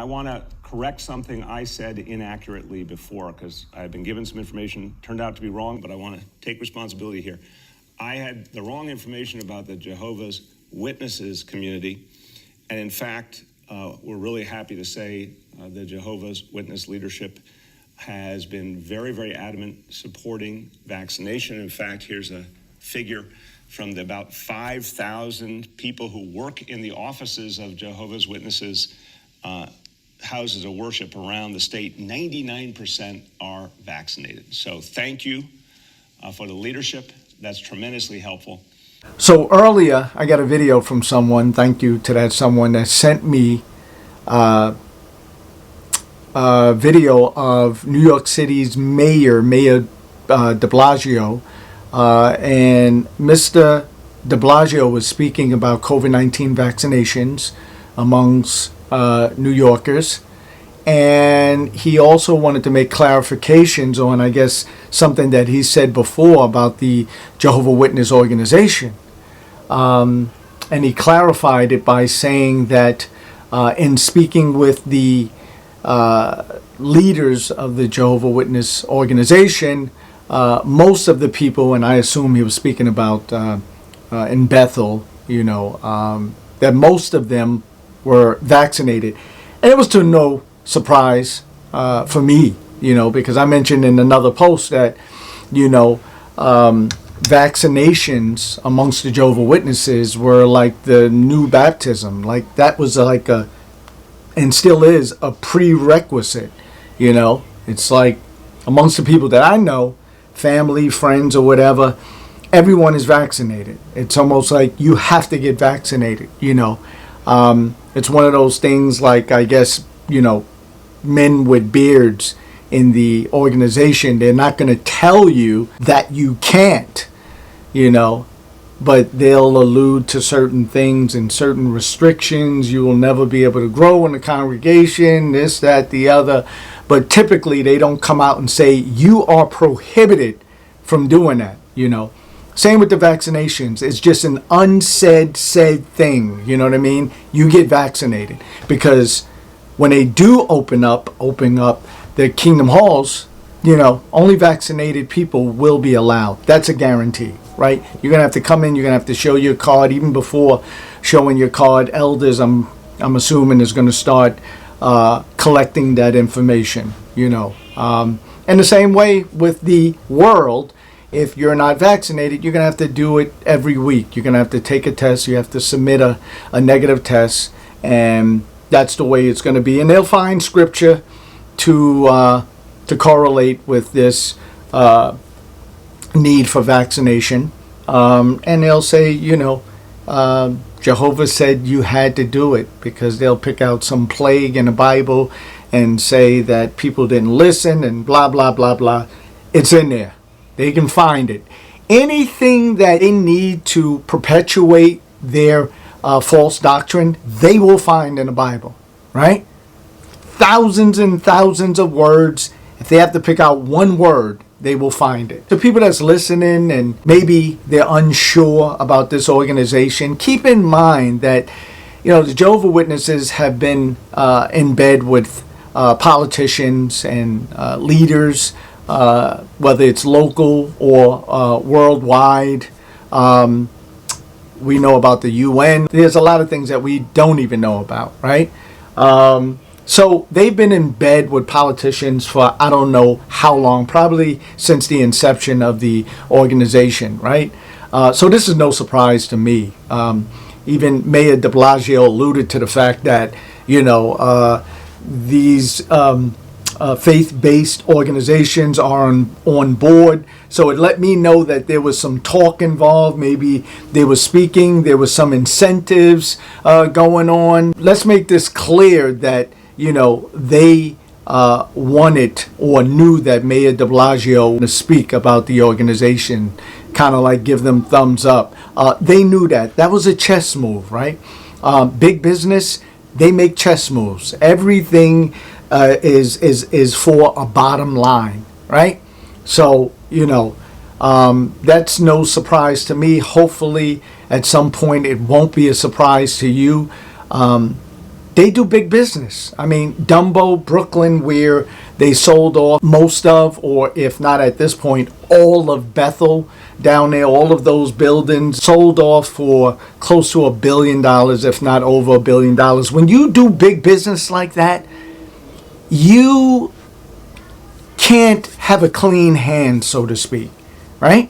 I want to correct something I said inaccurately before, because I've been given some information, turned out to be wrong, but I want to take responsibility here. I had the wrong information about the Jehovah's Witnesses community, and in fact, we're really happy to say the Jehovah's Witness leadership has been very, very adamant supporting vaccination. In fact, here's a figure from the about 5,000 people who work in the offices of Jehovah's Witnesses houses of worship around the state. 99% are vaccinated. So thank you for the leadership. That's tremendously helpful. So earlier, I got a video from someone, thank you to that someone, that sent me a video of New York City's Mayor de Blasio. And Mr. de Blasio was speaking about COVID-19 vaccinations amongst New Yorkers. And he also wanted to make clarifications on, I guess, something that he said before about the Jehovah Witness organization. And he clarified it by saying that in speaking with the leaders of the Jehovah Witness organization, most of the people, and I assume he was speaking about in Bethel, that most of them were vaccinated. And it was to no surprise for me, because I mentioned in another post that, vaccinations amongst the Jehovah Witnesses were like the new baptism. Like that was like and still is a prerequisite, It's like amongst the people that I know, family, friends, or whatever, everyone is vaccinated. It's almost like you have to get vaccinated, It's one of those things like, I guess, men with beards in the organization, they're not going to tell you that you can't, but they'll allude to certain things and certain restrictions. You will never be able to grow in the congregation, this, that, the other. But typically they don't come out and say you are prohibited from doing that, Same with the vaccinations. It's just an said thing, you know what I mean? You get vaccinated, because when they do open up the kingdom halls, only vaccinated people will be allowed. That's a guarantee, right? You're going to have to come in, you're going to have to show your card. Even before showing your card, elders, I'm assuming, is going to start collecting that information, And the same way with the world, if you're not vaccinated, you're going to have to do it every week. You're going to have to take a test. You have to submit a negative test, and that's the way it's going to be. And they'll find scripture to correlate with this need for vaccination. And they'll say, Jehovah said you had to do it, because they'll pick out some plague in the Bible and say that people didn't listen and blah, blah, blah, blah. It's in there. They can find it. Anything that they need to perpetuate their false doctrine, they will find in the Bible, right? Thousands and thousands of words. If they have to pick out one word, they will find it. The people that's listening and maybe they're unsure about this organization, keep in mind that, the Jehovah Witnesses have been in bed with politicians and leaders, whether it's local or worldwide. We know about the UN. There's a lot of things that we don't even know about, right? So they've been in bed with politicians for I don't know how long, probably since the inception of the organization, right? So this is no surprise to me. Even Mayor de Blasio alluded to the fact that, these faith-based organizations are on board. So it let me know that there was some talk involved. Maybe they were speaking. There was some incentives going on. Let's make this clear that, they wanted or knew that Mayor de Blasio to speak about the organization, kind of like give them thumbs up. They knew that. That was a chess move, right? Big business, they make chess moves. Everything is for a bottom line, right? So, that's no surprise to me. Hopefully, at some point, it won't be a surprise to you. they do big business. I mean, Dumbo, Brooklyn, where they sold off most of, or if not at this point, all of Bethel down there, all of those buildings sold off for close to $1 billion, if not over $1 billion. When you do big business like that, you can't have a clean hand, so to speak, right?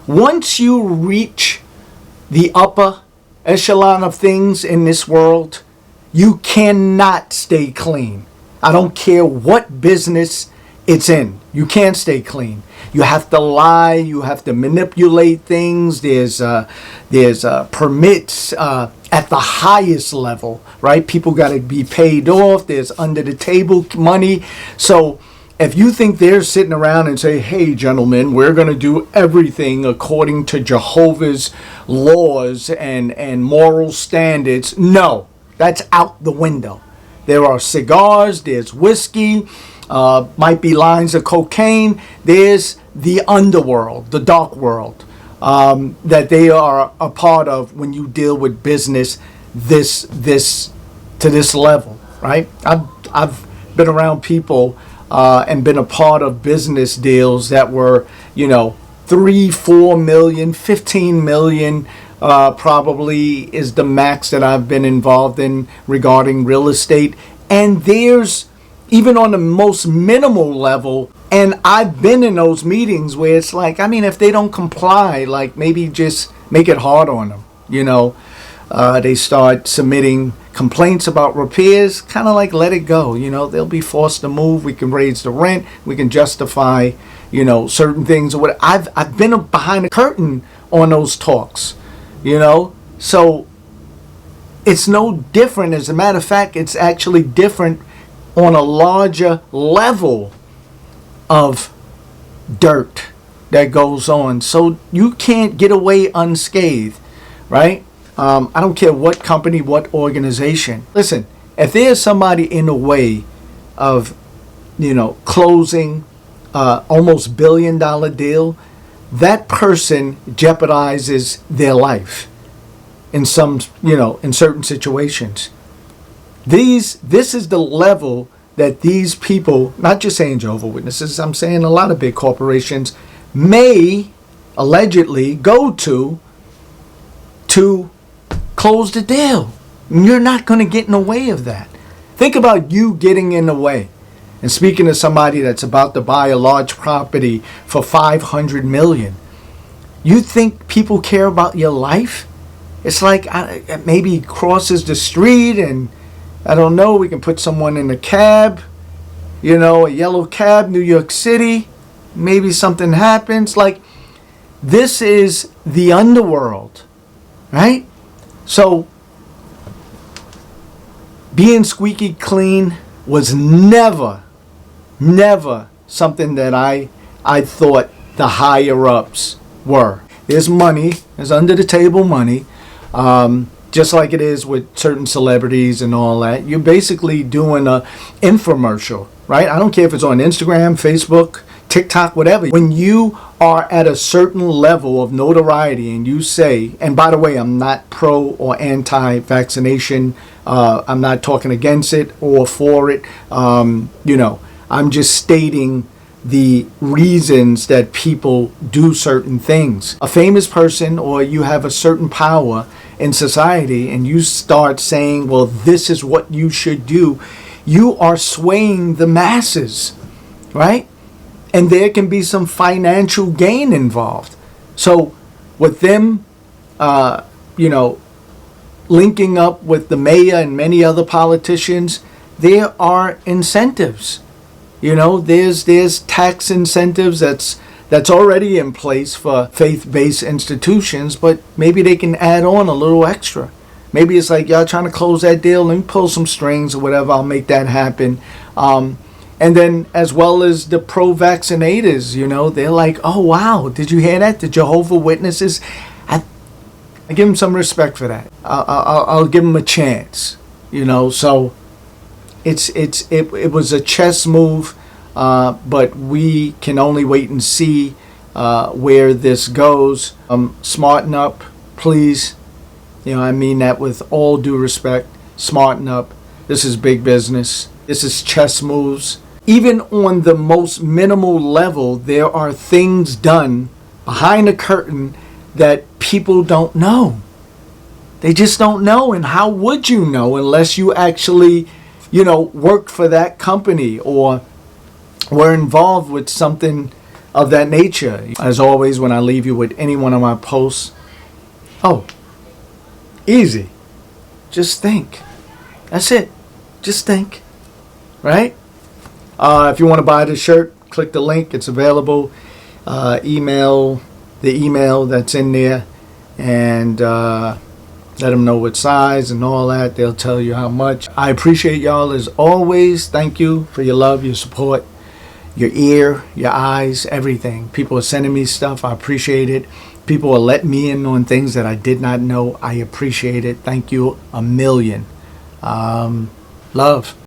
Once you reach the upper echelon of things in this world, you cannot stay clean. I don't care what business it's in. You can't stay clean. You have to lie. You have to manipulate things. There's permits at the highest level, right? People got to be paid off. There's under the table money. So if you think they're sitting around and say, hey, gentlemen, we're going to do everything according to Jehovah's laws and moral standards, no, that's out the window. There are cigars, there's whiskey, might be lines of cocaine. There's the underworld, the dark world, that they are a part of when you deal with business this to this level, right? I've been around people and been a part of business deals that were, 3, 4 million, 15 million, probably is the max that I've been involved in regarding real estate. And there's, even on the most minimal level, and I've been in those meetings where it's like, if they don't comply, like maybe just make it hard on them, they start submitting complaints about repairs, kind of like let it go. They'll be forced to move. We can raise the rent. We can justify, certain things. Or what I've been behind the curtain on those talks, So it's no different. As a matter of fact, it's actually different on a larger level of dirt that goes on. So you can't get away unscathed, right? I don't care what company, what organization. Listen, if there's somebody in the way of, closing almost $1 billion deal, that person jeopardizes their life in some, in certain situations. This is the level that these people, not just saying Jehovah Witnesses, I'm saying a lot of big corporations may allegedly go to close the deal. You're not going to get in the way of that. Think about you getting in the way and speaking to somebody that's about to buy a large property for $500 million. You think people care about your life? It's like maybe crosses the street and I don't know, we can put someone in a cab, a yellow cab, New York City. Maybe something happens. Like, this is the underworld, right? So, being squeaky clean was never something that I thought the higher ups were. There's money, there's under the table money, just like it is with certain celebrities and all that. You're basically doing a infomercial, right? I don't care if it's on Instagram, Facebook, TikTok, whatever. When you are at a certain level of notoriety and you say, and by the way, I'm not pro or anti-vaccination. I'm not talking against it or for it. I'm just stating the reasons that people do certain things. A famous person, or you have a certain power in society and you start saying, well, this is what you should do, you are swaying the masses, right? And there can be some financial gain involved. So with them, linking up with the mayor and many other politicians, there are incentives. There's tax incentives that's already in place for faith-based institutions, but maybe they can add on a little extra. Maybe it's like, y'all trying to close that deal, let me pull some strings or whatever, I'll make that happen. And then as well as the pro-vaccinators, they're like, oh, wow, did you hear that? The Jehovah Witnesses. I give them some respect for that. I'll give them a chance, So it was a chess move, but we can only wait and see where this goes. Smarten up, please. I mean that with all due respect. Smarten up. This is big business. This is chess moves. Even on the most minimal level, there are things done behind the curtain that people don't know. They just don't know. And how would you know unless you actually, worked for that company or were involved with something of that nature? As always, when I leave you with any one of my posts, easy. Just think. That's it. Just think. Right? If you want to buy this shirt, click the link. It's available. Email the email that's in there and let them know what size and all that. They'll tell you how much. I appreciate y'all as always. Thank you for your love, your support, your ear, your eyes, everything. People are sending me stuff. I appreciate it. People are letting me in on things that I did not know. I appreciate it. Thank you a million. Love.